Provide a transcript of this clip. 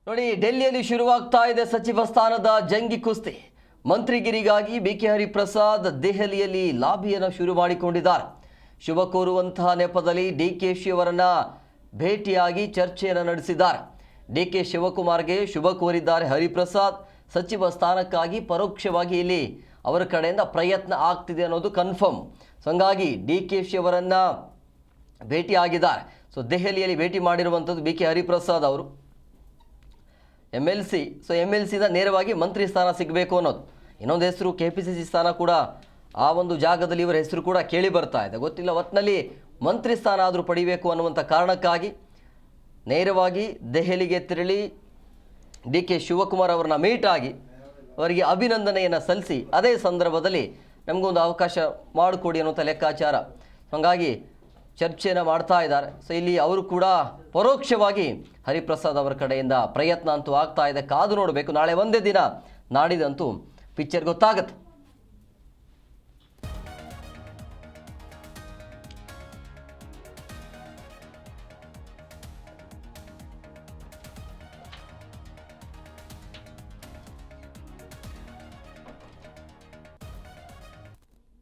ನೋಡಿ, ಡೆಲ್ಲಿಯಲ್ಲಿ ಶುರುವಾಗ್ತಾ ಇದೆ ಸಚಿವ ಸ್ಥಾನದ ಜಂಗಿ ಕುಸ್ತಿ. ಮಂತ್ರಿಗಿರಿಗಾಗಿ ಬಿಕೆ ಹರಿಪ್ರಸಾದ್ ದೆಹಲಿಯಲ್ಲಿ ಲಾಬಿಯನ್ನು ಶುರು ಮಾಡಿಕೊಂಡಿದ್ದಾರೆ. ಶುಭ ಕೋರುವಂತಹ ನೆಪದಲ್ಲಿ ಡಿಕೆಶಿ ಅವರನ್ನ ಭೇಟಿಯಾಗಿ ಚರ್ಚೆಯನ್ನು ನಡೆಸಿದ್ದಾರೆ. ಡಿಕೆ ಶಿವಕುಮಾರ್ಗೆ ಶುಭ ಕೋರಿದ್ದಾರೆ ಹರಿಪ್ರಸಾದ್. ಸಚಿವ ಸ್ಥಾನಕ್ಕಾಗಿ ಪರೋಕ್ಷವಾಗಿ ಇಲ್ಲಿ ಅವರ ಕಡೆಯಿಂದ ಪ್ರಯತ್ನ ಆಗ್ತಿದೆ ಅನ್ನೋದು ಕನ್ಫರ್ಮ್. ಸೊ ಹಂಗಾಗಿ ಡಿಕೆಶಿ ಅವರನ್ನ ಭೇಟಿಯಾಗಿದ್ದಾರೆ. ಸೊ ದೆಹಲಿಯಲ್ಲಿ ಭೇಟಿ ಮಾಡಿರುವಂಥದ್ದು ಬಿಕೆ ಹರಿಪ್ರಸಾದ್ ಅವರು. MLC. ಸೊ MLCದ ನೇರವಾಗಿ ಮಂತ್ರಿ ಸ್ಥಾನ ಸಿಗಬೇಕು ಅನ್ನೋದು. ಇನ್ನೊಂದು ಹೆಸರು KPCC ಸ್ಥಾನ ಕೂಡ, ಆ ಒಂದು ಜಾಗದಲ್ಲಿ ಇವರ ಹೆಸರು ಕೂಡ ಕೇಳಿ ಬರ್ತಾ ಇದೆ. ಗೊತ್ತಿಲ್ಲ, ಒಟ್ಟಿನಲ್ಲಿ ಮಂತ್ರಿ ಸ್ಥಾನ ಆದರೂ ಪಡಿಬೇಕು ಅನ್ನುವಂಥ ಕಾರಣಕ್ಕಾಗಿ ನೇರವಾಗಿ ದೆಹಲಿಗೆ ತೆರಳಿ DK ಶಿವಕುಮಾರ್ ಅವರನ್ನ ಮೀಟ್ ಆಗಿ ಅವರಿಗೆ ಅಭಿನಂದನೆಯನ್ನು ಸಲ್ಲಿಸಿ ಅದೇ ಸಂದರ್ಭದಲ್ಲಿ ನಮಗೊಂದು ಅವಕಾಶ ಮಾಡಿಕೊಡಿ ಅನ್ನುವಂಥ ಲೆಕ್ಕಾಚಾರ. ಹಾಗಾಗಿ ಚರ್ಚೆಯನ್ನು ಮಾಡ್ತಾ ಇದ್ದಾರೆ. ಸೊ ಇಲ್ಲಿ ಅವರು ಕೂಡ ಪರೋಕ್ಷವಾಗಿ ಹರಿಪ್ರಸಾದ್ ಅವರ ಕಡೆಯಿಂದ ಪ್ರಯತ್ನ ಅಂತೂ ಆಗ್ತಾ ಇದೆ. ಕಾದು ನೋಡಬೇಕು. ನಾಳೆ ಒಂದೇ ದಿನ, ನಾಡಿದಂತೂ ಪಿಕ್ಚರ್ ಗೊತ್ತಾಗುತ್ತೆ.